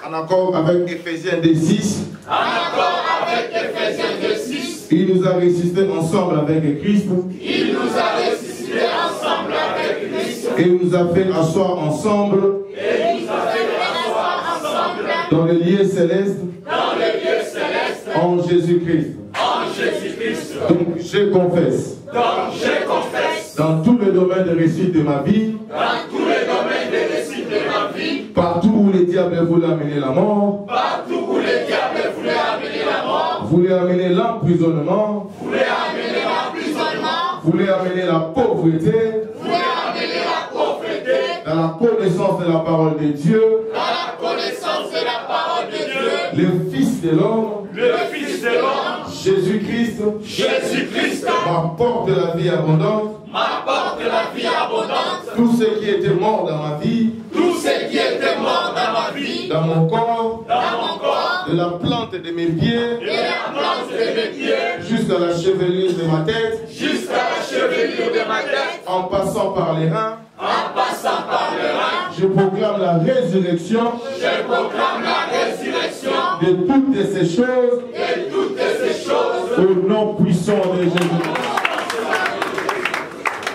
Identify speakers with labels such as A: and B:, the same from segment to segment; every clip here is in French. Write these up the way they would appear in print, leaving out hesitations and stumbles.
A: En accord avec Éphésiens 2:6. Il nous a ressuscités ensemble avec Christ. Et il nous a fait asseoir ensemble. Dans les lieux célestes. En Jésus-Christ. Donc je confesse. Dans tous les domaines de réussite de ma vie. Partout où les diables voulaient amener la mort. Voulaient amener l'emprisonnement. Voulaient amener la pauvreté. Dans la connaissance de la parole de Dieu. Le Fils de l'homme. Jésus-Christ. M'apporte la vie abondante. Tout ce qui était mort dans ma vie. Dans mon corps. De la plante de mes pieds. Jusqu'à la chevelure de ma tête. En passant par les reins. Je proclame la résurrection. De toutes ces choses. Au nom puissant de Jésus.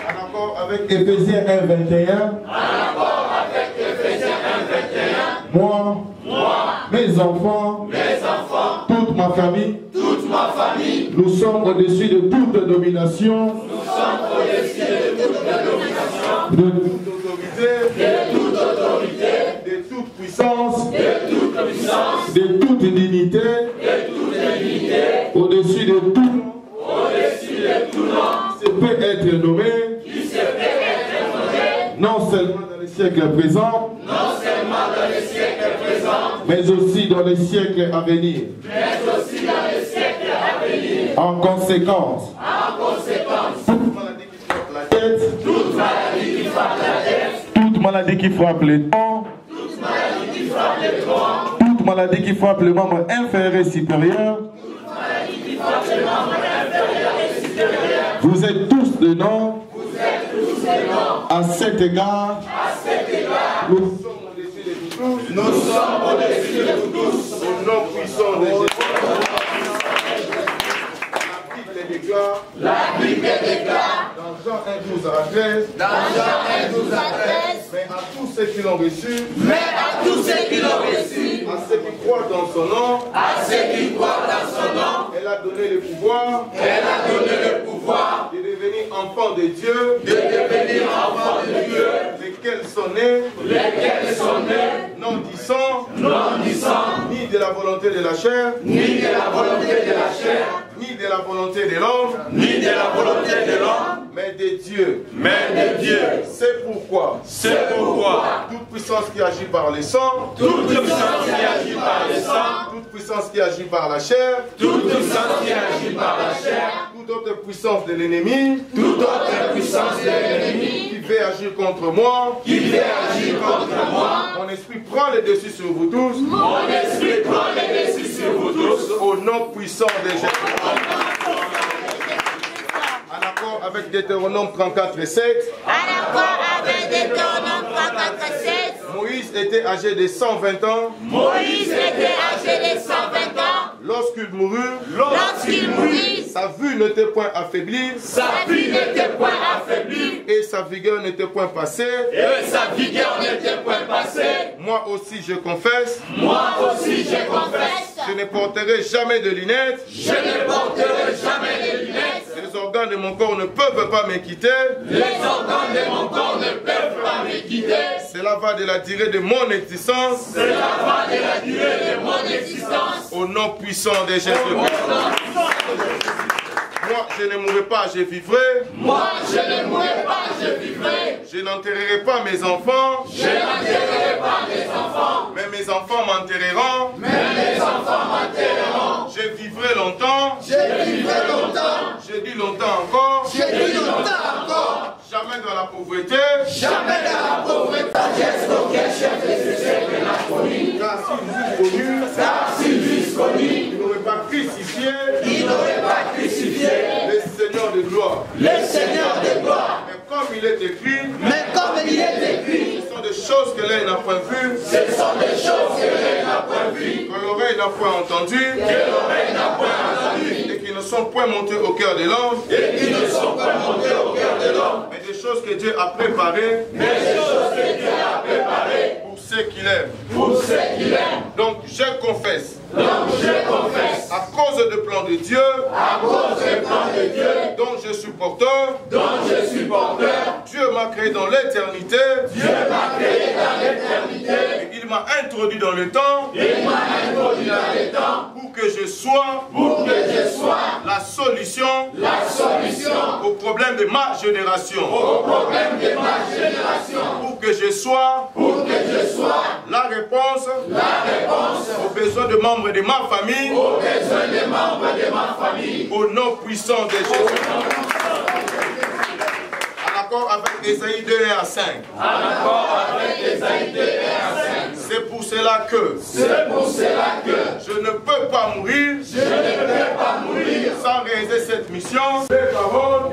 A: En accord avec Éphésiens 1:21. Moi, mes enfants, toute ma famille, nous sommes au-dessus de toute domination, de toute autorité, de toute puissance, de toute dignité, au-dessus de tout nom, qui peut être nommé, non seulement dans les siècles présents, mais aussi dans les siècles à venir. En conséquence, toute maladie qui frappe la tête, toute maladie qui frappe les dents, toute maladie qui frappe les membres inférieurs et supérieurs, vous êtes tous dedans. À cet égard, nous sommes au-dessus de tous, au nom puissant de Jésus. La Bible déclare, dans Jean 1:12-13, mais à tous ceux qui l'ont reçu, à ceux qui croient dans son nom, elle a donné le pouvoir, de devenir enfants de Dieu, lesquels sont nés, non disant, ni de la volonté de la chair, ni de la volonté de l'homme, mais de Dieu. C'est pourquoi toute puissance qui agit par les sangs, toute puissance qui agit par la chair, toute autre puissance de l'ennemi, qui veut agir contre moi, mon esprit prend le dessus sur vous tous, au nom puissant de Jésus. En accord avec Deutéronome 34:7. Moïse était âgé de 120 ans. Lorsqu'il mourut, sa vue n'était point affaiblie. Et sa vigueur n'était point passée. Moi aussi je confesse. Je ne porterai jamais de lunettes. Les organes de mon corps ne peuvent pas me quitter. Cela va de la durée de mon existence. Au nom puissant de Jésus-Christ. Moi, je ne mourrai pas, je vivrai. Je n'enterrerai pas mes enfants. Mais mes enfants m'enterreront. Je vivrai longtemps. Je dis longtemps encore. Jamais dans la pauvreté. Car s'ils eussent connu, ils n'auraient pas crucifié le Seigneur de gloire. Mais comme il est écrit, ce sont des choses que l'œil n'a point vues. Ce sont des choses que l'œil n'a point vues. Que l'oreille n'a point entendues. Que l'oreille n'a point entendues. Et qui ne sont point montées au cœur de l'homme. Et qui ne sont point montées au cœur de l'homme. Mais des choses que Dieu a préparées. Mais des choses que Dieu a préparées. Pour ceux qu'il aime. Pour ceux qu'il aime. Donc je confesse. À cause du plan de Dieu, dont je suis porteur, Dieu m'a créé dans l'éternité, et il m'a introduit dans le temps, pour que je sois, la solution, au problème de ma génération, pour que je sois, la réponse, aux besoins de membres de ma famille, au nom puissant de Jésus. En accord avec Ésaïe 2, 1 à 5. C'est pour cela que je ne peux pas mourir, sans réaliser cette mission. Des paroles,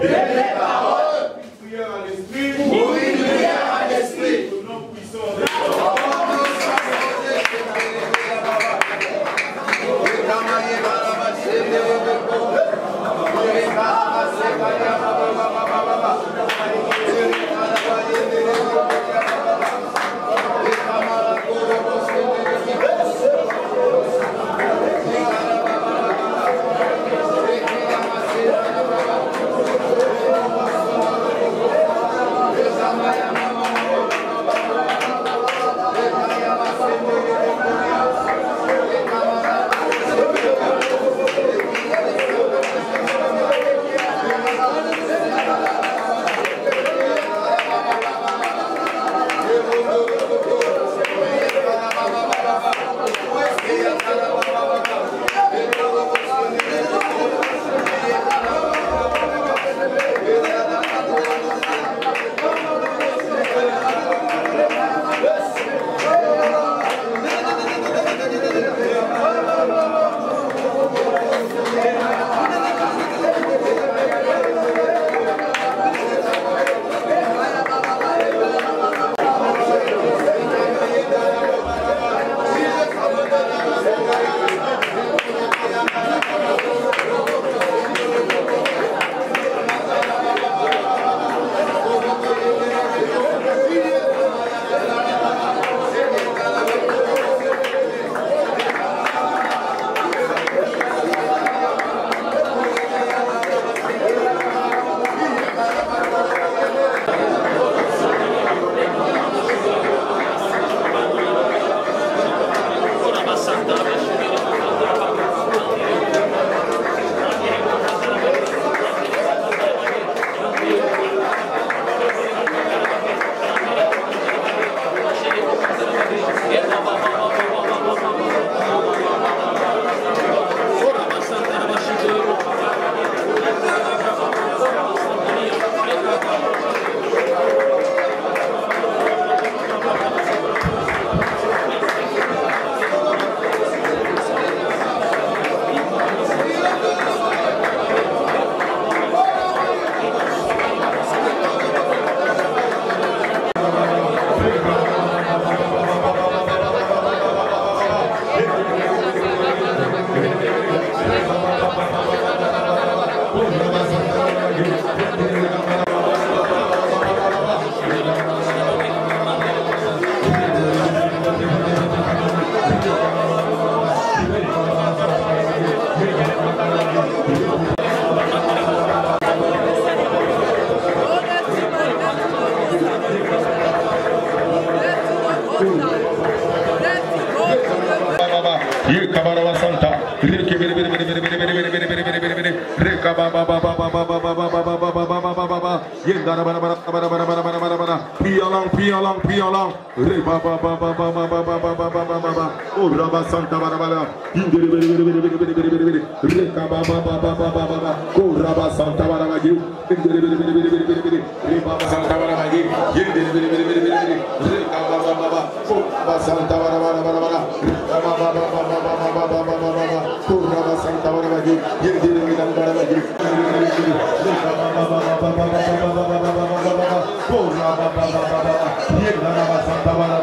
A: prière à l'esprit, au nom puissant de Jésus. Prie en langue. Oh, Rabba Santa Barabara. Oh, Rabba Santa Barabagi. Santa Barabagi. Santa Barabara. Santa Barabagi. Santa Barabara.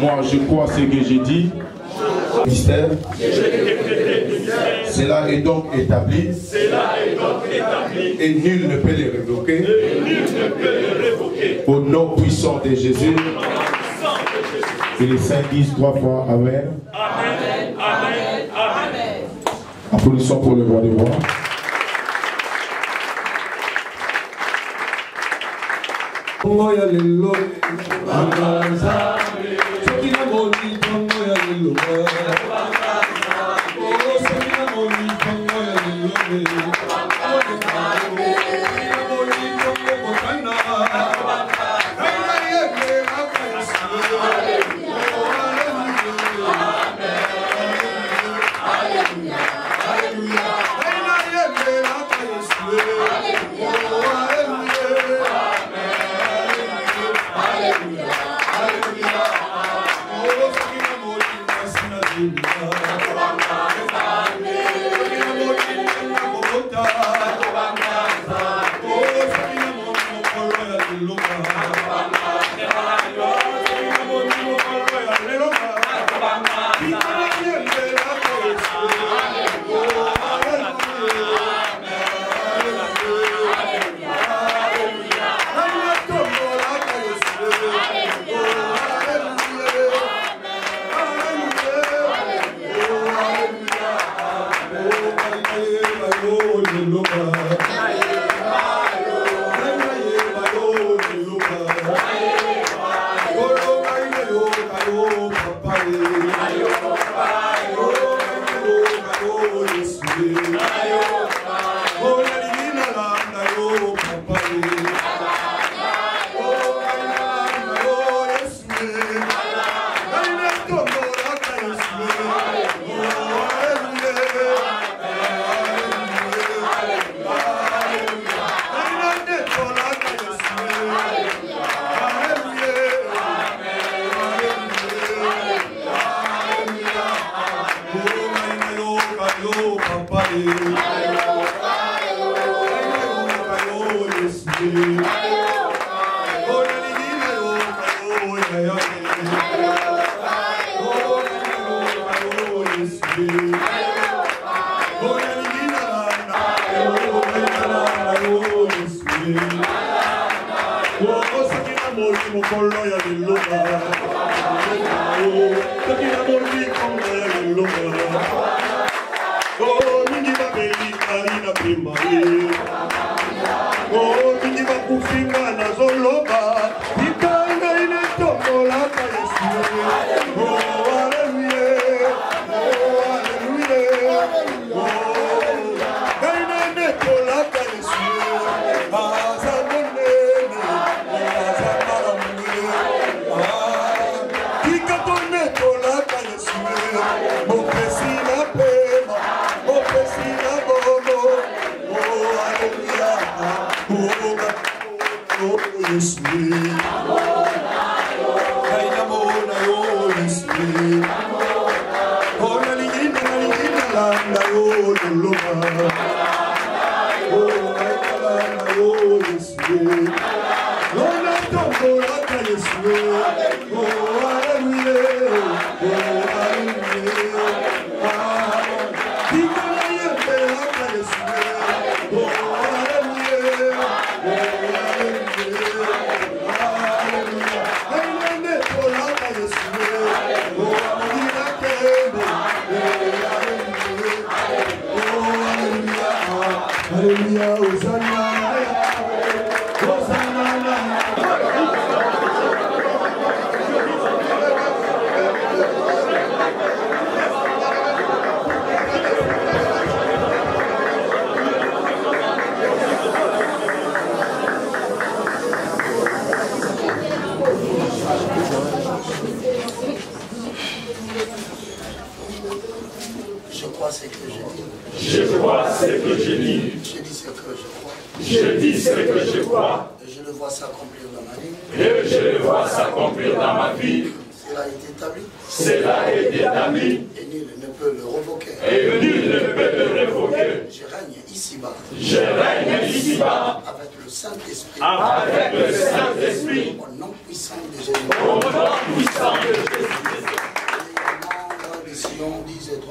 A: Moi, je crois ce que j'ai dit. Mystère. Cela est donc établi. Et nul ne peut les révoquer. Au nom puissant de Jésus. Et les saints disent 3 fois Amen.
B: Amen. Amen. Amen.
A: Applaudissons pour le roi des rois.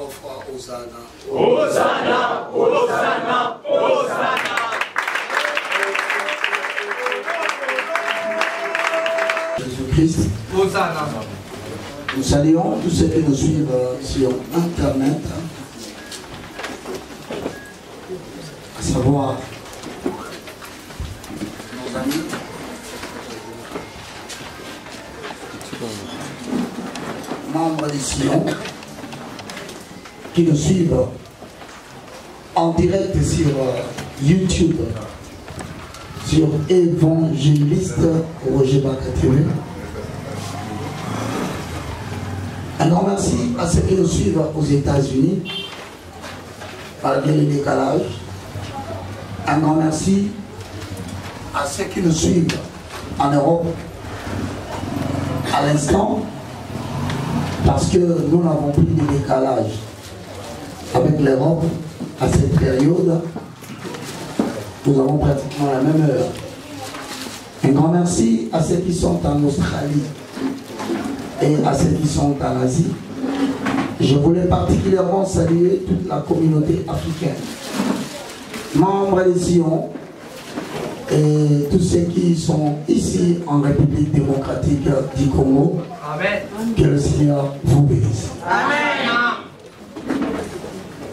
C: 3 fois Hosanna.
B: Hosanna, Hosanna, Hosanna.
C: Jésus-Christ.
B: Hosanna.
C: Nous saluons tous ceux qui nous suivent sur Internet, à savoir nos amis, membres des Sion, qui nous suivent en direct sur YouTube, sur Évangéliste Roger Bakatoué. Un grand merci à ceux qui nous suivent aux États-Unis, malgré le décalage. Un grand merci à ceux qui nous suivent en Europe à l'instant, parce que nous n'avons plus de décalage avec l'Europe à cette période. Nous avons pratiquement la même heure. Un grand merci à ceux qui sont en Australie et à ceux qui sont en Asie. Je voulais particulièrement saluer toute la communauté africaine, membres des Sion et tous ceux qui sont ici en République démocratique du Congo.
B: Amen.
C: Que le Seigneur vous bénisse.
B: Amen.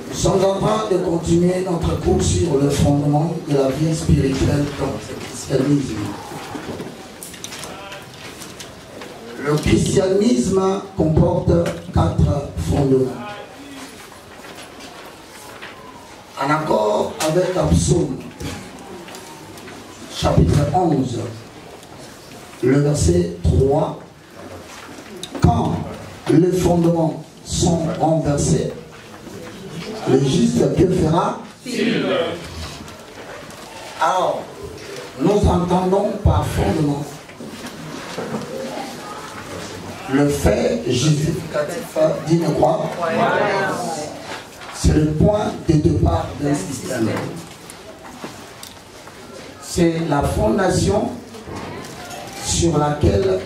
C: Nous sommes en train de continuer notre cours sur le fondement de la vie spirituelle dans le christianisme. Le christianisme comporte 4 fondements. En accord avec un psaume, chapitre 11, le verset 3, quand les fondements sont renversés, le juste que fera-t-il? Alors, nous entendons par fondement le fait justificatif d'une croix. C'est le point de départ d'un système. C'est la fondation sur laquelle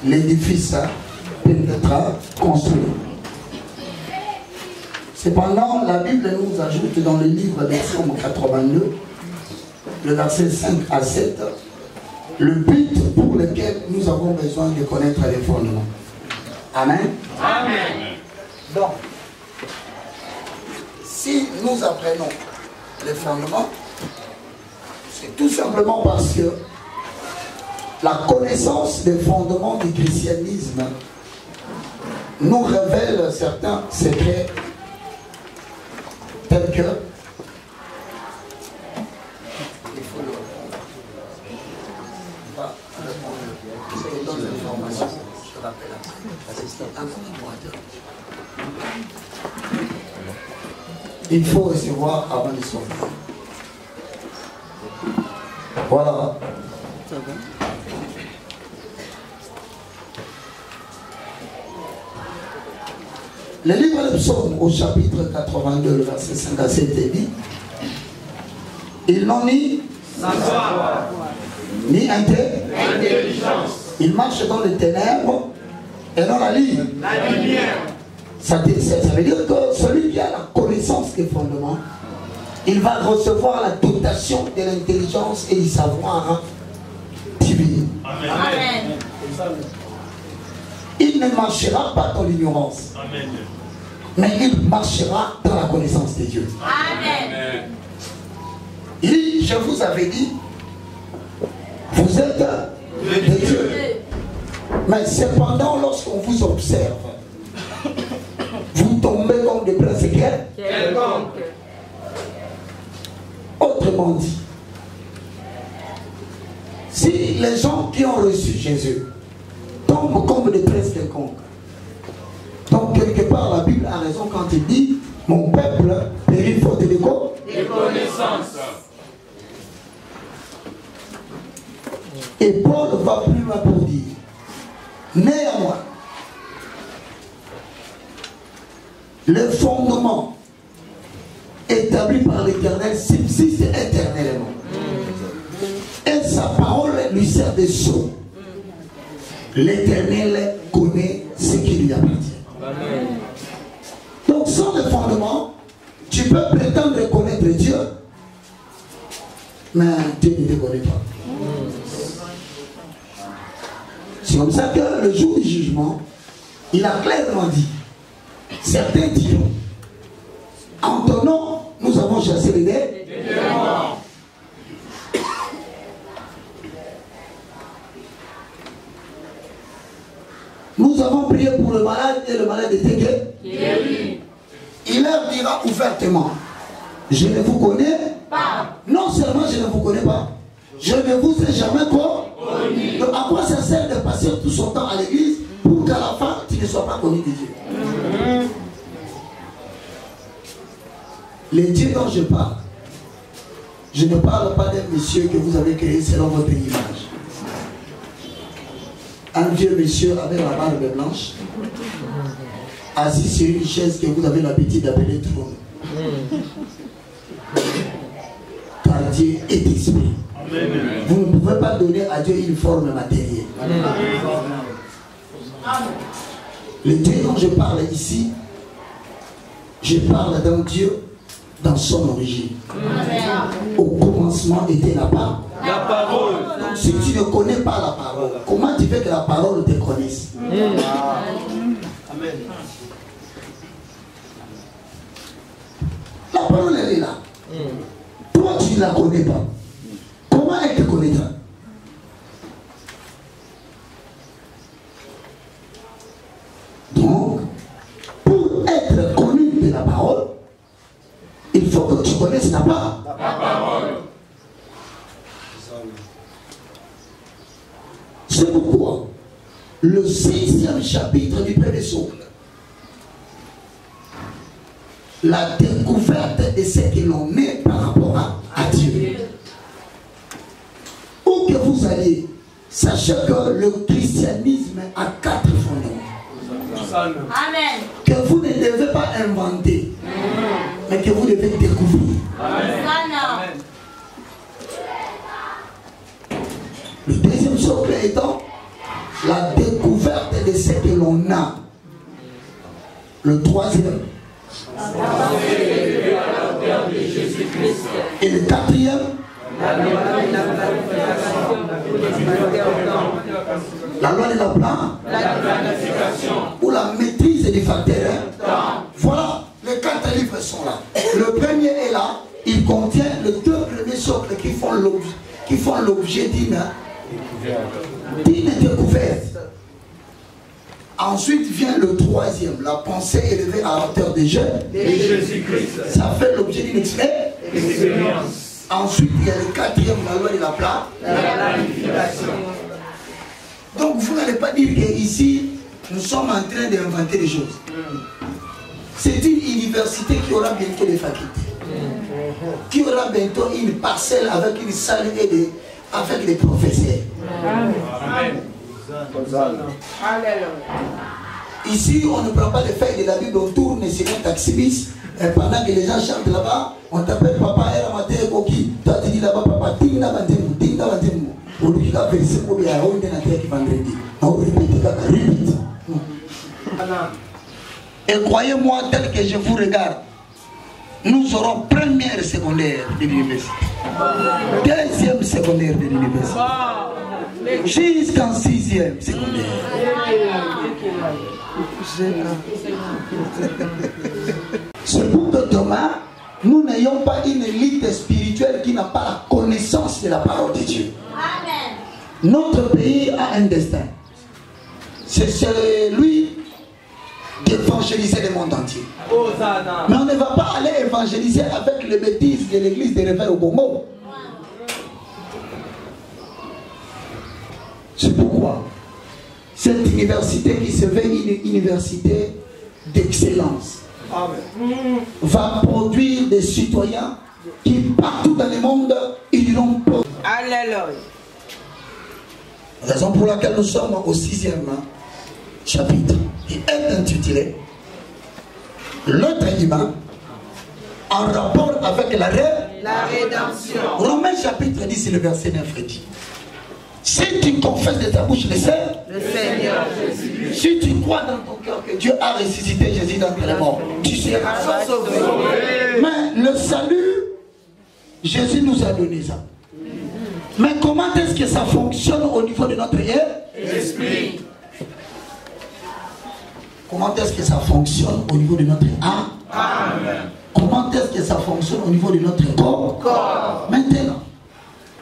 C: l'édifice peut être construit. Cependant, la Bible nous ajoute dans le livre des Psaumes 82, le verset 5 à 7, le but pour lequel nous avons besoin de connaître les fondements. Amen.
B: Amen.
C: Donc, si nous apprenons les fondements, c'est tout simplement parce que la connaissance des fondements du christianisme nous révèle certains secrets tels que il faut le répondre. On va répondre. C'est d'autres informations. Je rappelle il faut recevoir avant de sortir. Voilà. Le livre de Psaume au chapitre 82, le verset 5 à 7 est dit: ils n'ont ni
B: Savoir,
C: ni
B: intelligence,
C: ils marchent dans les ténèbres et dans la lumière.
B: la lumière.
C: Ça veut dire que celui qui a la connaissance des fondements, il va recevoir la dotation de l'intelligence et du savoir divin.
B: Amen.
C: Il ne marchera pas dans l'ignorance, mais il marchera dans la connaissance de Dieu.
B: Amen.
C: Il dit, je vous avais dit, vous êtes de Dieu. Mais cependant, lorsqu'on vous observe, vous tombez comme des princes
B: Quelconque.
C: Autrement dit, si les gens qui ont reçu Jésus tombent comme des princes quelconques, donc quelque part la Bible a raison quand il dit mon peuple périt faute de quoi?
B: Des connaissances.
C: Et Paul va plus loin pour dire néanmoins le fondement établi par l'Éternel subsiste éternellement. Et sa parole lui sert de sceau. L'Éternel connaît ce qui lui appartient. commandements, tu peux prétendre connaître Dieu, mais Dieu ne te connaît pas. C'est comme ça que le jour du jugement, il a clairement dit, certains diront, en ton nom, nous avons chassé les démons. Nous avons prié pour le malade et le malade était guéri. Il leur dira ouvertement, je ne vous connais pas. Non seulement je ne vous connais pas, je ne vous ai jamais connu. Donc à quoi ça sert de passer tout son temps à l'église pour qu'à la fin tu ne sois pas connu de Dieu? Les dieux dont je parle, je ne parle pas d'un monsieur que vous avez créé selon votre image. Un vieux monsieur avec la barbe blanche, assis sur une chaise que vous avez l'habitude d'appeler trône. Car Dieu est esprit. Vous ne pouvez pas donner à Dieu une forme matérielle. Le Dieu dont je parle ici, je parle d'un Dieu dans son origine. Au commencement était la parole. Donc, si tu ne connais pas la parole, comment tu veux que la parole te connaisse? Amen. La parole elle est là. Toi tu ne la connais pas. Comment elle te connaîtra? Donc, pour être connu de la parole, il faut que tu connaisses la parole. C'est pourquoi le 6e chapitre du premier psaume, la découverte de ce que l'on est par rapport à Dieu. Où que vous alliez, sachez que le christianisme a 4 fondements.
B: Amen.
C: Que vous ne devez pas inventer, mais que vous devez découvrir.
B: Amen.
C: Le 2e socle étant la découverte de ce que l'on a. Le 3e. Et le 4e. La loi de la planification. Ou la maîtrise du facteur. Voilà, les 4 livres sont là. Le premier est là. Il contient les 2 premiers socles qui font l'objet d'une découverte. Ensuite vient le 3e, la pensée élevée à hauteur de Jésus-Christ. Ça fait l'objet d'une expérience. Ensuite, il y a le 4e, la loi de la planification. Donc, vous n'allez pas dire qu'ici, nous sommes en train d'inventer des choses. C'est une université qui aura bientôt des facultés. Qui aura bientôt une parcelle avec une salle et avec des professeurs. Amen. Ici, on ne prend pas les feuilles de la Bible, on tourne sur un taxi-bis. Pendant que les gens chantent là-bas, on t'appelle papa, era maté koki. Toi, tu dis là-bas, papa, tinga bantemu, tinga bantemu. On lui dit qu'à faire ce qu'on lui a rendu dans la terre qui vendredi. On répète, répète. Et croyez-moi, tel que je vous regarde, nous aurons première et secondaire de l'université. 2e secondaire de l'université. Jusqu'en 6e secondaire. C'est pour que demain, nous n'ayons pas une élite spirituelle qui n'a pas la connaissance de la parole de Dieu.
B: Amen.
C: Notre pays a un destin. C'est celui d'évangéliser le monde entier. Mais on ne va pas aller évangéliser avec les bêtises de l'église de réveil au Congo. C'est pourquoi cette université qui se veut une université d'excellence va produire des citoyens qui partout dans le monde iront pour.
B: Alléluia.
C: Raison pour laquelle nous sommes au 6e chapitre qui est intitulé l'être humain en rapport avec la rédemption. Romains chapitre 10 le verset 9 dit: Si tu confesses de ta bouche le Seigneur, si tu crois dans ton cœur que Dieu a ressuscité Jésus d'entre les morts, tu seras sauvé. Mais le salut, Jésus nous a donné ça. Mais comment est-ce que ça fonctionne au niveau de notre esprit? Comment est-ce que ça fonctionne au niveau de notre âme? Comment est-ce que ça fonctionne au niveau de notre corps? Maintenant,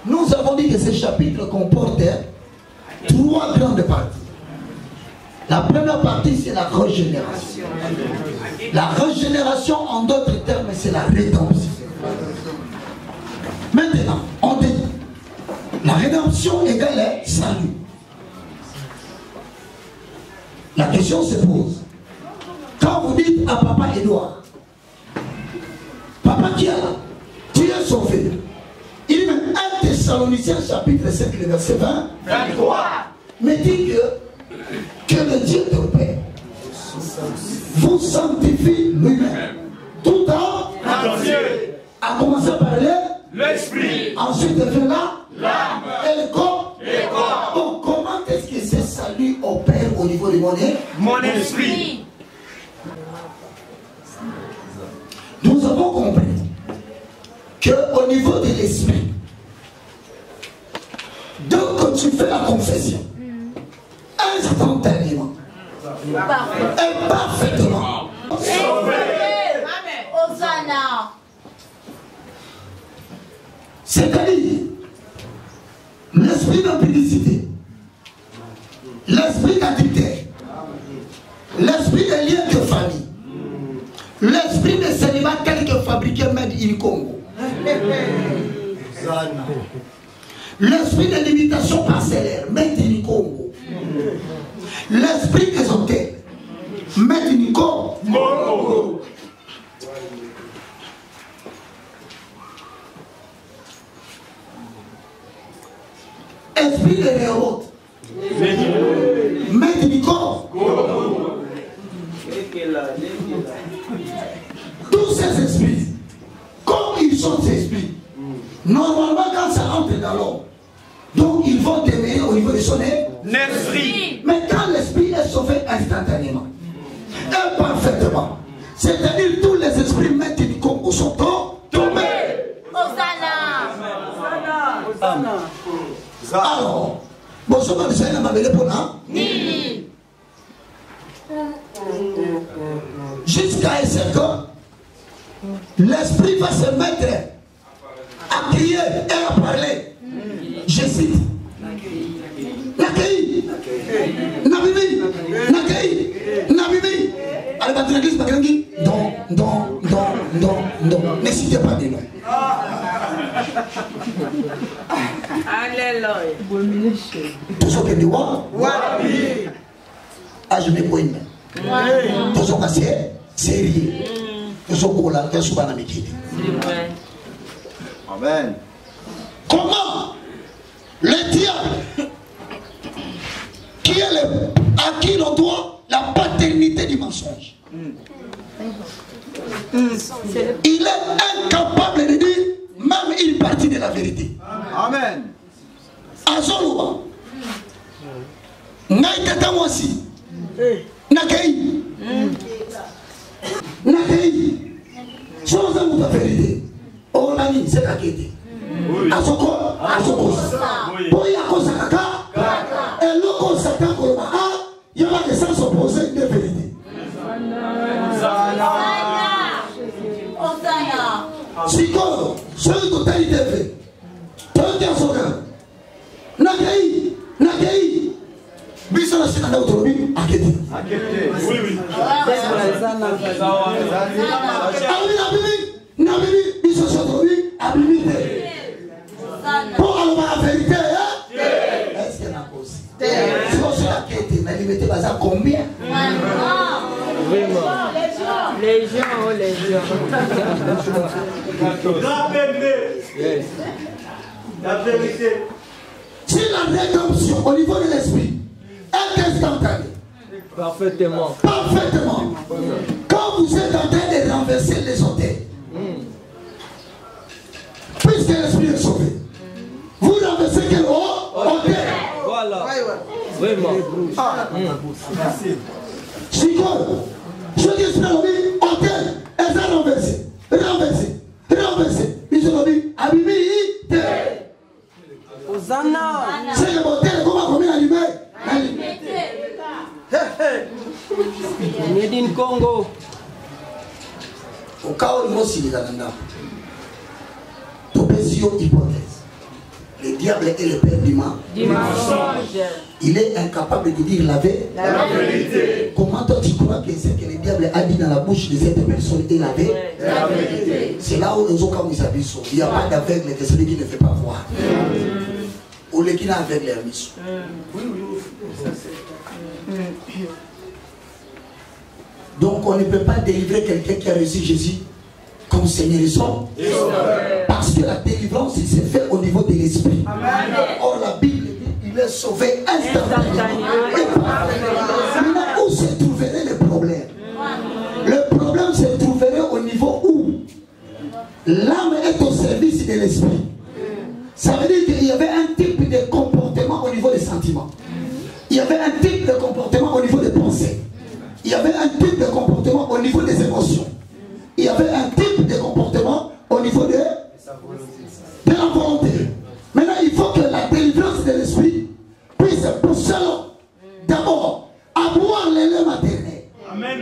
C: nous avons dit que ce chapitre comportait 3 grandes parties. La première partie, c'est la régénération. La régénération, en d'autres termes, c'est la rédemption. Maintenant, on dit, la rédemption égale salut. La question se pose. Quand vous dites à Papa Édouard, Papa qui est là, tu es sauvé. Il dit même 1 Thessaloniciens chapitre 5, le verset 23. Mais dit que le Dieu de Père vous sanctifie lui-même. Tout en entier. A commencé par l'esprit. Ensuite vient l'âme. Et le corps. Donc comment est-ce que ce salut opère au niveau de mon esprit? Nous avons compris qu'au niveau de l'esprit, dès que tu fais la confession, instantanément et parfaitement, c'est-à-dire l'esprit d'impudicité, l'esprit d'adultère, l'esprit de lien de famille, l'esprit de célibat tel que fabriqué Made in Congo, l'esprit de limitation parcellaire Made in Congo, l'esprit des hôtels Made in Congo, esprit de révolte Made in Congo. Tous ces esprits, comme ils sont ces esprits, normalement quand ça entre dans l'homme, donc ils vont demeurer au niveau de son esprit. Mais quand l'esprit est sauvé instantanément et parfaitement, c'est-à-dire tous les esprits mettent du Congo sont tombés. Alors, bonjour, je m'a appelé pour là. Jusqu'à un certain, l'esprit va se mettre à crier et à parler. Je cite. Nakei, Nabibi, Nakei, Nabibi. Allez, va l'église, Bakangi. Non. Ne citez pas des noms.
B: Alléluia.
C: Toujours que du roi. Ah, je mets quoi une main. Toujours que c'est sérieux. Toujours que la souvent la métier. Amen. Comment le diable qui est à qui l'on doit la paternité du mensonge, il est incapable de dire même une partie de la vérité. Amen. Azoluba Naïtata Mwasi Nakei chose de la vérité. Oh l'ami, c'est la vérité. Azoko Boya Kosaka et l'oko Saka Koloma, il y a que ça s'opposer de vérité. Siko, celui totalité fait. Toi, tu as son cœur. Nakei. Biso na sina na autonomie, akete. Oui. Nabibi, biso na autonomie, abimite. Pour aller à la vérité, est-ce qu'il y a une cause? Si on se la quête, mais il mettait pas ça combien?
B: Les gens.
D: La vérité.
C: Si la rédemption au niveau de l'esprit est instantanée,
D: Parfaitement.
C: Quand vous êtes en train de renverser les hôtels, puisque l'esprit est sauvé, vous renversez quel hôtel?
D: Vraiment.
C: Si je dis cela, hôtel, elles ont renversé. Ils ont dit, Abimi,
B: Hosanna.
C: c'est le hôtel, comment combien allumé?
B: Made in Congo.
C: Au cas où il m'a signé dans le nom, Topesio hypothèse. Le diable est le père du mensonge. Il est incapable de dire la vérité. Comment toi tu crois que ce que le diable a dit dans la bouche de cette personne est la vérité? C'est là où nous avons il n'y a pas d'aveugle que celui qui ne fait pas voir. Ou le qui n'a aveugle la mission. Donc on ne peut pas délivrer quelqu'un qui a reçu Jésus comme Seigneur et Sauveur. Parce que la délivrance il s'est fait au niveau de l'esprit. Or la Bible dit il est sauvé instantanément. Maintenant où se trouverait le problème? Le problème se trouverait au niveau où l'âme est au service de l'esprit. Ça veut dire qu'il y avait un type de comportement au niveau des sentiments. Il y avait un type de comportement au niveau des pensées. Il y avait un type de comportement au niveau des émotions. Il y avait un type de comportement au niveau de la volonté. Maintenant, il faut que la délivrance de l'esprit puisse pousser l'homme d'abord à boire les laits maternels. Amen.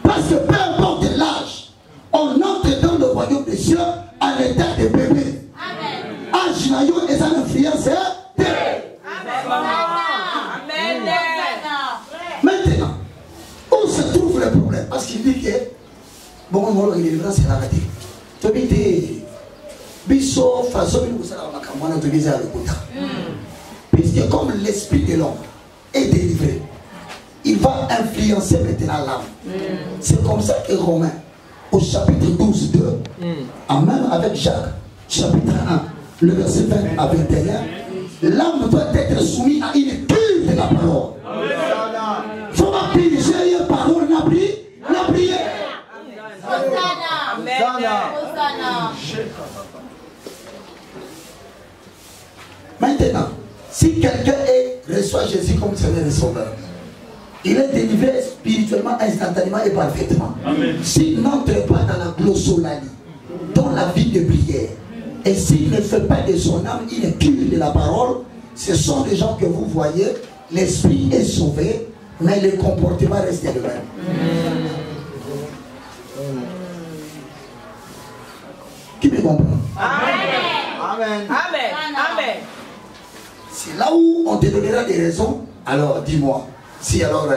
C: Parce que peu importe l'âge, on entre dans le royaume des cieux en état de bébé. Âge naïo et ça influence. Maintenant, où se trouve le problème? Parce qu'il dit que bon, on va délivrance c'est la raté. Tu as dit biso façon nous ça la camana tu dis à le côté. Puisque comme l'esprit de l'homme est délivré, il va influencer maintenant l'âme. C'est comme ça que Romains au chapitre 12, 2, en même avec Jacques, chapitre 1, le verset 20 à 21, l'âme doit être soumise à une cure de la parole. Il faut pas piger une parole, la prière. Maintenant, si quelqu'un reçoit Jésus comme Seigneur et Sauveur, il est délivré spirituellement, instantanément et parfaitement. S'il n'entre pas dans la glossolalie, dans la vie de prière, et s'il ne fait pas de son âme une cure de la parole, ce sont des gens que vous voyez, l'esprit est sauvé, mais le comportement reste le même. Qui me comprend?
B: Amen. Amen.
C: C'est là où on te donnera des raisons. Alors dis-moi, si alors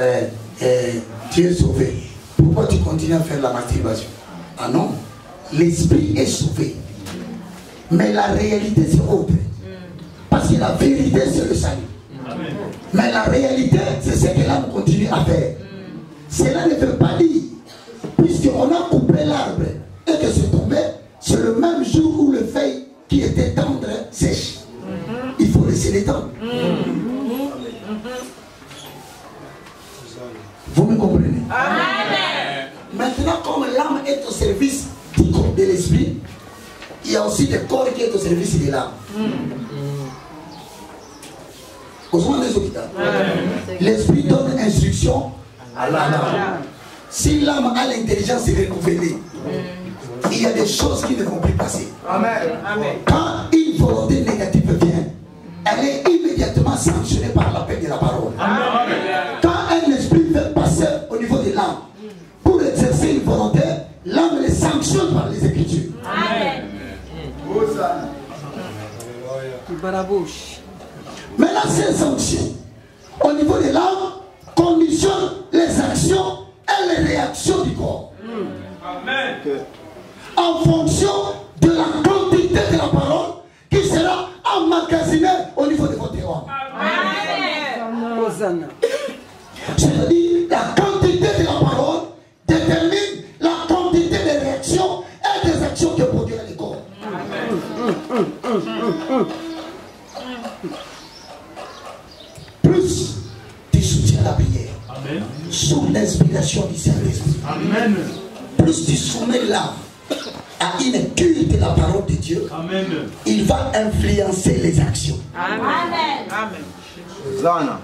C: tu es sauvé, pourquoi tu continues à faire la masturbation? Ah non, l'esprit est sauvé. Mais la réalité c'est autre. Parce que la vérité c'est le salut. Mais la réalité c'est ce que l'âme continue à faire. Cela ne veut pas dire, puisqu'on a coupé l'arbre et que c'est tombé, c'est le même jour où le feuille qui était tendre sèche. Il faut laisser les temps. Vous me comprenez? Amen. Maintenant, comme l'âme est au service du corps de l'esprit, il y a aussi le corps qui est au service de l'âme. L'esprit donne instruction à l'âme. Si l'âme a l'intelligence renouvelée, il y a des choses qui ne vont plus passer. Quand une volonté négative vient, elle est immédiatement sanctionnée par la paix de la parole. Quand un esprit veut passer au niveau de l'âme pour exercer une volonté, l'âme les sanctionne par les Écritures. Maintenant, ces sanctions au niveau de l'âme conditionnent les actions et les réactions du corps. En fonction de la quantité de la parole qui sera emmagasinée au niveau de votre âme. C'est-à-dire la quantité de la parole détermine la quantité des réactions et des actions que produira le corps. Plus tu soutiens la prière sous l'inspiration du Saint-Esprit, plus tu soumets l'âme à une cure de la parole de Dieu, il va influencer les actions.
E: Zana.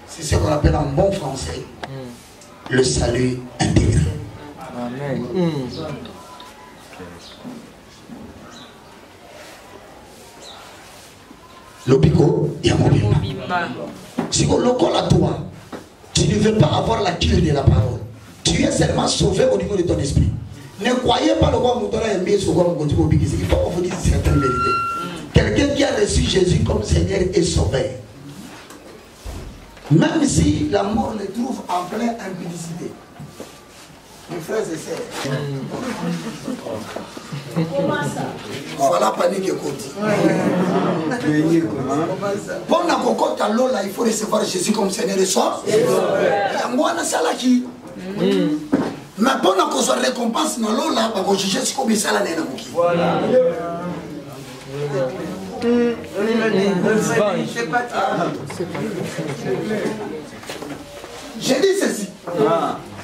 C: C'est ce qu'on appelle en bon français le salut intégré.
D: Amen.
C: L'opico, il y a mon bimba. Si on le colle à toi, tu ne veux pas avoir la clé de la parole. Tu es seulement sauvé au niveau de ton esprit. Ne croyez pas le roi Moutona et Mbé sur quoi il faut vous dire certaines vérités. Quelqu'un qui a reçu Jésus comme Seigneur est sauvé. Même si la mort le trouve en pleine impudicité. Mes frères et sœurs. Voilà panique écoute. Pendant qu'on compte à l'eau là, il faut recevoir Jésus comme Seigneur et Sauveur. Moi, on a ça là qui. Mais pendant qu'on soit récompense dans l'eau là, on va juger ce qu'on met ça là. Voilà. J'ai dit ceci.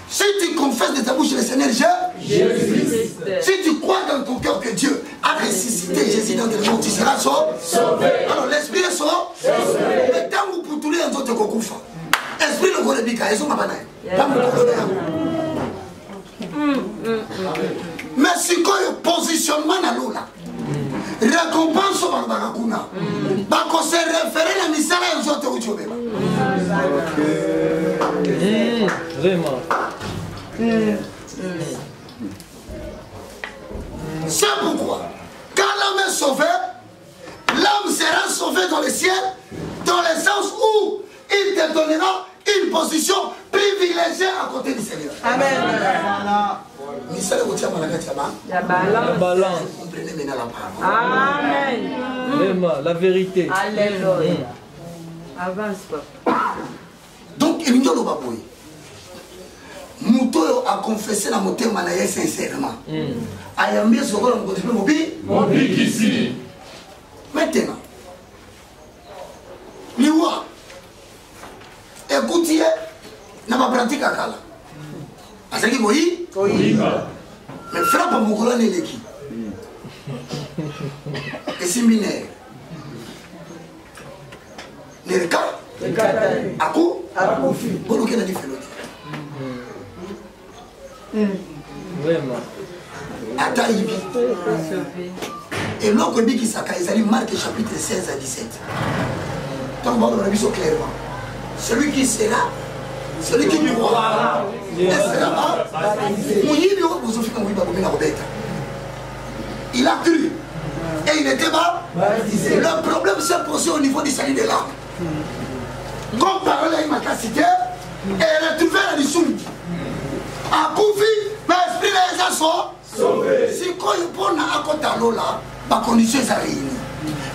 C: Si tu confesses de ta bouche le Seigneur Jésus, si tu crois dans ton cœur que Dieu a ressuscité Jésus dans le monde, tu seras sauvé. Alors l'esprit est sauvé. Mais tant que pour tous les autres kokoufa, esprit le golebika, ils sont ma banaille. Mais si quoi le positionnement dans l'eau là, récompense au Barakuna, bah qu'on se référer la mission à les autres où
D: Vraiment.
C: C'est pourquoi, quand l'homme est sauvé, l'homme sera sauvé dans le ciel, dans le sens où il te donnera une position privilégiée à côté du Seigneur. Amen.
D: La balance.
C: Comprenez maintenant la parole.
D: Amen. Vraiment, la vérité.
B: Alléluia. Avance, papa.
C: Donc, il n'y a pas de Mouto a confessé la montée manaïe sincèrement. Ayambi ce qu'on a continué mobile ici. Maintenant, Liwa, écoutez, n'a pas pratiqué à Kala. Parce que oui, mais frappe à mon colonne et l'équipe. Et c'est binaire. Les cas, à coup, pour nous qui a dit
D: Vraiment.
C: Et l'autre dit qu'il s'accale, Marc chapitre 16 à 17. Donc on a vu ça clairement. Celui qui sera, celui qui croira, il a cru et il n'était pas. Le problème s'est posé au niveau du salut de l'âme. Comme parole à ma cité, et elle a trouvé la mission. A Koufi, l'esprit les a sauvés. Si quand il prend à côté de l'eau là, ma condition est réunie.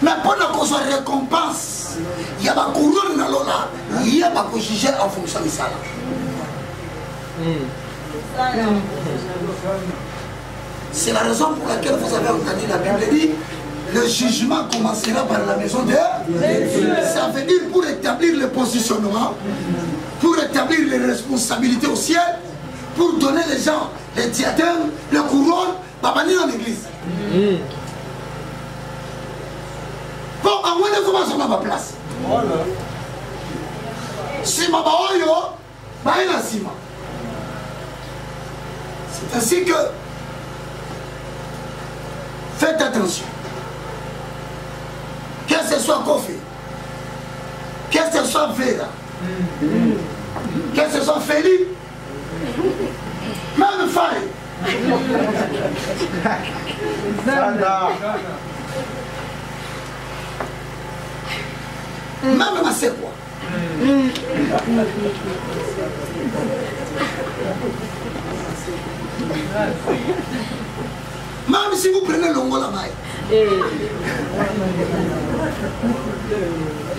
C: Mais pendant qu'on soit récompense, il y a ma couronne dans l'eau là, il y a ma juger en fonction de ça. C'est la raison pour laquelle vous avez entendu la Bible dit le jugement commencera par la maison de Dieu. Ça veut dire pour établir le positionnement, pour établir les responsabilités au ciel, pour donner les gens les diadèmes, le couronne, va venir dans l'église. Bon, à moins de vous sur ma place. Si ma baoyo, baïna sima. C'est ainsi que faites attention. Que ce soit Kofi, que ce soit Vera, que ce soit Félix, même Faye. Même ma quoi. Même si vous prenez l'ongola maille.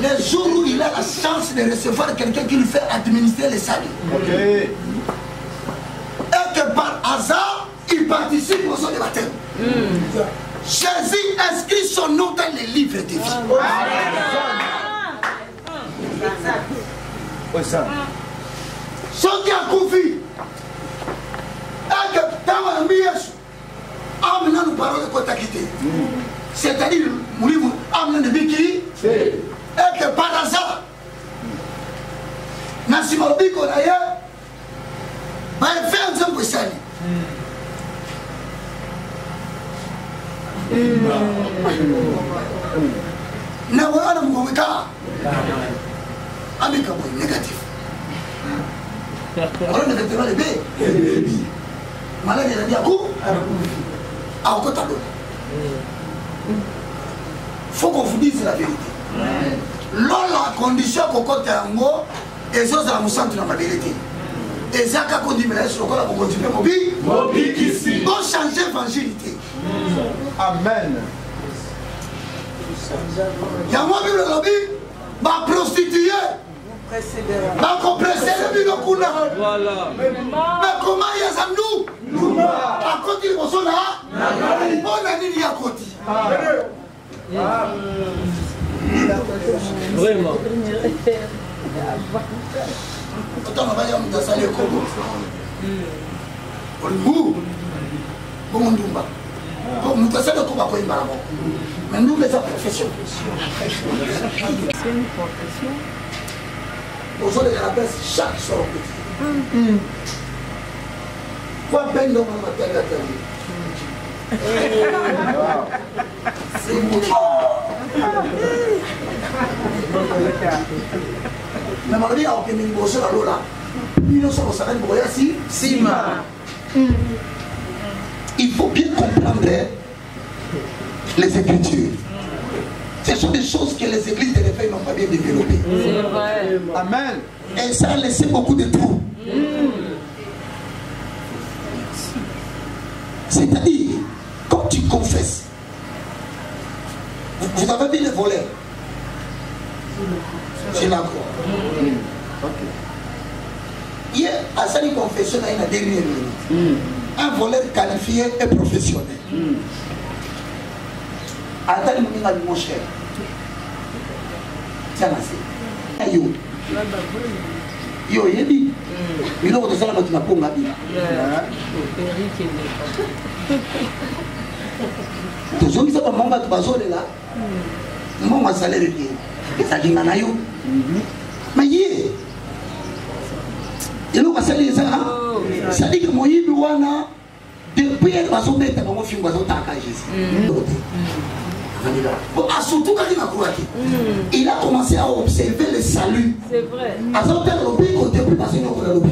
C: Les jours où il a la chance de recevoir quelqu'un qui lui fait administrer les saluts. Et que par hasard, il participe au son de baptême. Jésus inscrit son nom dans les livres de vie. Ce qui a confié, et que dans la mièche, amenant nous parole de quoi t'as quitté. C'est-à-dire, mon livre, amené de Biki, et que par hasard, Nassima Biko d'ailleurs, va faire un peu ça. Na wana mgomeka amika boy négatif alors négatif le bé malade ya dia ko a ko tado faut qu'on vous dise la vérité la condition ko côté ngo et ça la musantu na mabelete et ça ka ko dit mais sur ko la ko continuer mobi kisi bon changer évangélité
A: Amen.
C: Yamwa Bible lobby ba prostituée ba compresser le bilo kuna
D: Voilà.
C: mais comment ya zamnu a côté le bosona on a dit ya côté
D: Vraiment.
C: autant va ya mta sale kobo on bon ndumba bon mta sale kobo ko imbara mo mais nous les profession
B: C'est une profession.
C: aujourd'hui la presse chaque soir quoi peine dans ma maternité c'est bon mais malgré que nous bossons là là nous sommes ça même boya si sima il faut bien comprendre les Écritures. Ce sont des choses que les églises de l'éveil n'ont pas bien développées.
B: C'est vrai.
A: Amen.
C: Et ça a laissé beaucoup de trous. C'est-à-dire, quand tu confesses, vous avez dit les voleurs. C'est la croix. Hier, à cette confession, il y a une dernière minute. Un voleur qualifié et professionnel. Attends, mon cher. Tiens, c'est. Yo. Yo, yebi. Il a dit ça, tu n'as pas dit. Toujours, ils ont pas mon bateau là. Mon salaire est bien. Et ça dit, yo. Mais yé. Il a pas salé ça. Ça dit que mon yébi wana. Depuis elle va se mettre dans mon film, va se surtout quand il a croisé, il a commencé à observer le salut.
B: C'est vrai.
C: À son tel lobby, on ne peut pas se faire le lobby.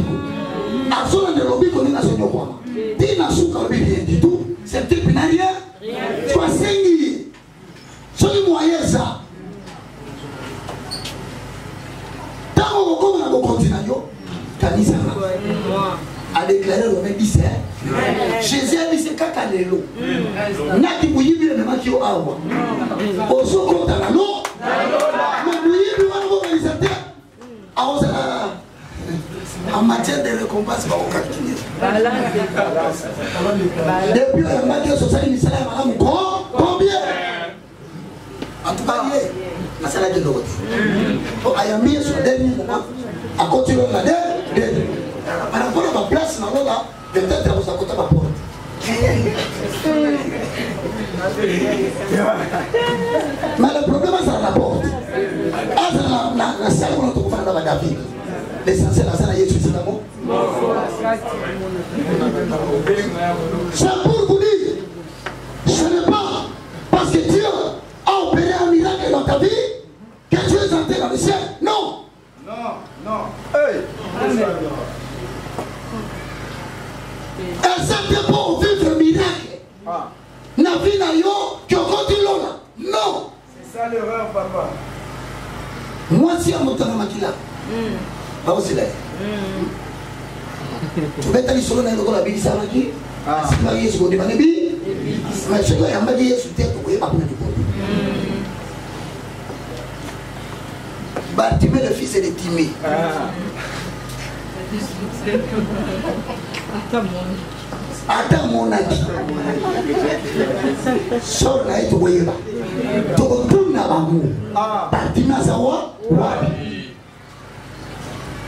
C: À son tel lobby, on est à son lobby. Il n'a rien du tout. C'est type n'a rien. Tu as saigné. C'est le moyen ça. Tant qu'on a continué, Kanisa a déclaré le même 17. Jésus a dit c'est Kakalelo. Naki Bouyibi le même qui au Awa. Au second à l'eau. Mais Bouyibi va vous réaliser. En matière de récompense, c'est pas au calculer. Depuis la matière sociale initiale, madame, combien? En tout cas, la salle de l'autre. Pour Ayami, sur le dernier moment, à continuer la dernière. Par rapport à ma place, là, peut-être vous avez côté ma porte. Mais le problème, c'est la porte. La salle où on trouve dans la David. L'essentiel, la salle à Jésus, c'est l'amour. C'est pour vous dire, ce n'est pas parce que Dieu a opéré un miracle dans ta vie que tu es entré dans le ciel. Non.
A: Non, non. Hey.
C: Et c'était pour vivre un miracle. Na vie na yo, qui continue là. Non.
A: C'est ça l'erreur, papa.
C: Moi, si on m'entend dans ma kila, bah aussi là. Tu vas t'aller sur le nez de la vie, ça va qui? Si tu vas y aller sur le nez, mais c'est là, il y a un magie sur terre, tu ne pas prendre du pot. Bartimée, le fils, il est timé. Attends mon ami. Sors là et tu vois là. Tu retournes à l'amour. Bartimée, à savoir,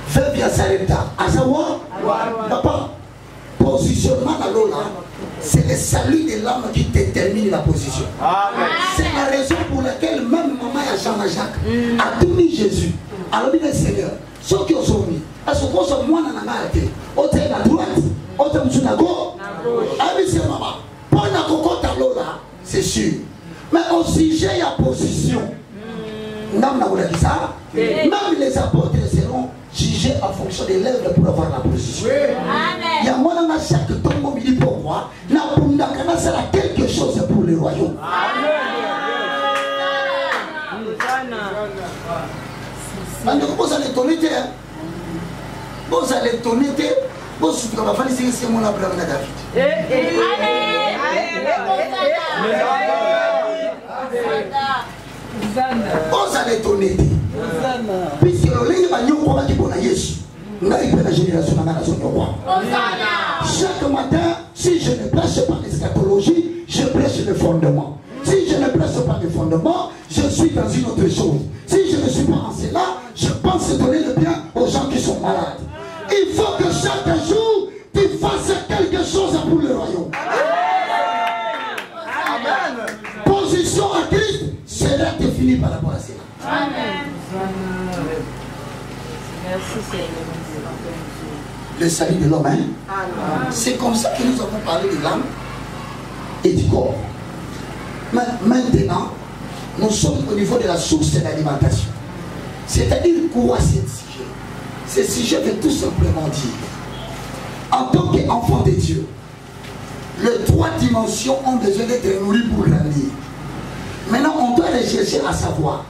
C: fais bien s'arrêter. À savoir, papa, positionnement dans l'eau là. c'est le salut de l'âme qui détermine la position. C'est la raison pour laquelle même maman et Jean-Jacques a tout mis Jésus. Alors il dit Seigneur, ceux qui ont soumis, parce que quand moi on a arrêté, on est à droite, on est à gauche. Ah oui c'est maman. Pour la coco tableau là, c'est sûr. Mais au sujet il y a position. Même les apôtres seront jugés en fonction des lèvres pour avoir la position. Il y a moi dans chaque tombe il dit pourquoi n'a sera quelque chose pour le royaume. Vous allez étonner, vous allez étonner, vous allez c'est mon Abraham David. Vous allez étonner. Puisque le ligne va nous croire qu'il y a Jésus. La génération chaque matin, si je ne prêche pas l'eschatologie, je prêche le fondement. Si je ne prêche pas le fondement, je suis dans une autre chose. Si je ne suis pas en cela, je pense donner le bien aux gens qui sont malades. Il faut que chaque jour, tu fasses quelque chose pour le royaume. Amen. Position à Christ sera définie par rapport à cela. Amen. Merci Seigneur. Le salut de l'homme, hein? C'est comme ça que nous avons parlé de l'âme et du corps. Mais maintenant, nous sommes au niveau de la source de l'alimentation. C'est-à-dire quoi ce sujet? Ce sujet veut tout simplement dire, en tant qu'enfant de Dieu, les trois dimensions ont besoin d'être nourries pour grandir. Maintenant, on doit rechercher à savoir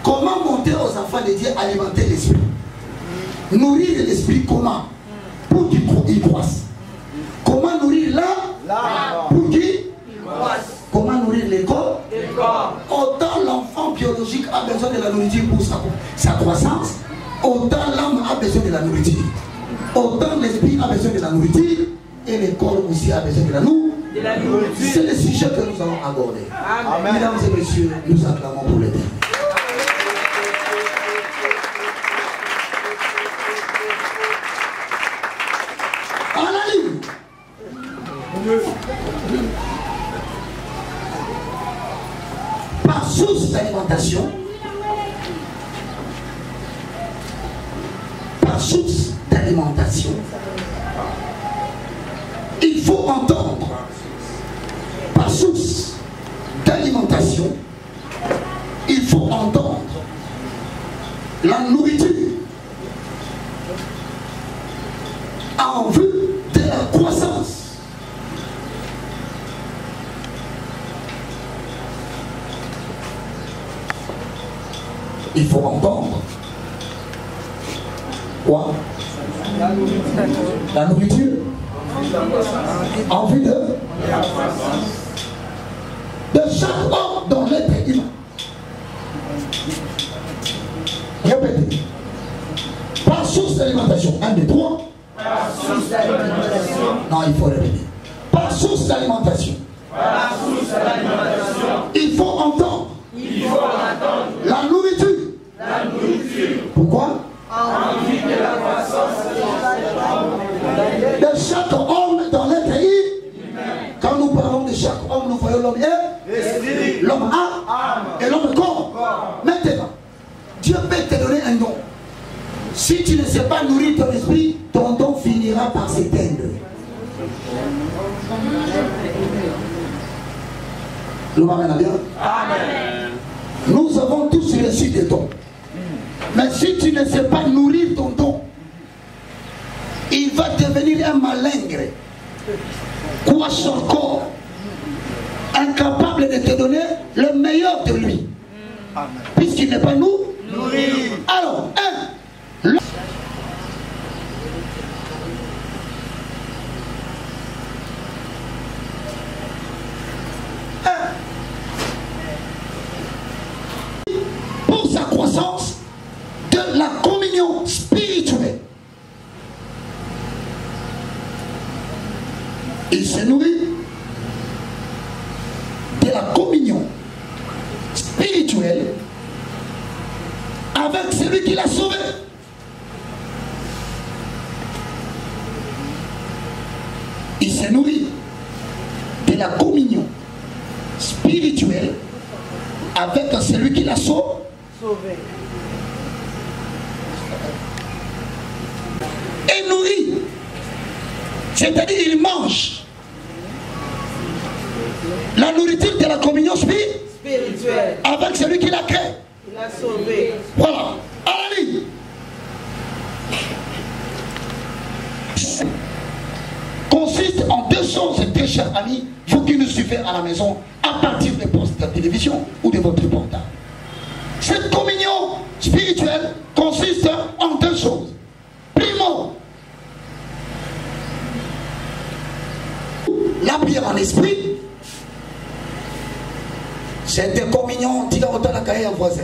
C: comment monter aux enfants de Dieu, alimenter l'esprit. Nourrir l'esprit comment? Pour qu'il croisse. Comment nourrir l'âme? Pour qu'il croisse. Comment nourrir le corps? Autant l'enfant biologique a besoin de la nourriture pour sa croissance, autant l'âme a besoin de la nourriture. Autant l'esprit a besoin de la nourriture, et le corps aussi a besoin de la nourriture. C'est le sujet que nous allons aborder. Amen. Mesdames et messieurs, nous acclamons pour l'éternel. Par source d'alimentation, il faut entendre. Par source d'alimentation, il faut entendre la nourriture en vue de la croissance. Il faut entendre quoi? La nourriture en vue de chaque homme dans l'être humain. Répétez. Par source d'alimentation. 1, 2, 3. Par source d'alimentation. Non, il faut répéter. Par source d'alimentation. Par source d'alimentation. Il faut entendre. Il faut entendre. La nourriture. La nourriture. Pourquoi? En vue de la croissance de chaque homme dans l'être humain. Quand nous parlons de chaque homme, nous voyons l'homme et l'homme âme et l'homme corps. Maintenant, Dieu peut te donner un don. Si tu ne sais pas nourrir ton esprit, ton don finira par s'éteindre. Le m'amène bien. Amen. Nous avons tous reçu des dons. Mais si tu ne sais pas nourrir ton don, il va devenir un malingre, quoi son corps, incapable de te donner le meilleur de lui, puisqu'il n'est pas nourri. Alors, pour sa croissance, de la communion spirituelle. Il se nourrit de la communion spirituelle avec celui qui l'a sauvé. Il se nourrit la communion spirituelle avec celui qui l'a sauvé. Et nourrit. C'est-à-dire il mange la nourriture de la communion spirituelle avec celui qui l'a créé.
B: Il l'a sauvé.
C: Voilà. Allez. Consiste en deux choses, très chers amis, vous qui nous suivez à la maison, à partir des postes de télévision ou de votre portable. Cette communion spirituelle consiste en deux choses. Primo, la prière en esprit. Cette communion, tu vas la cahier en voisin.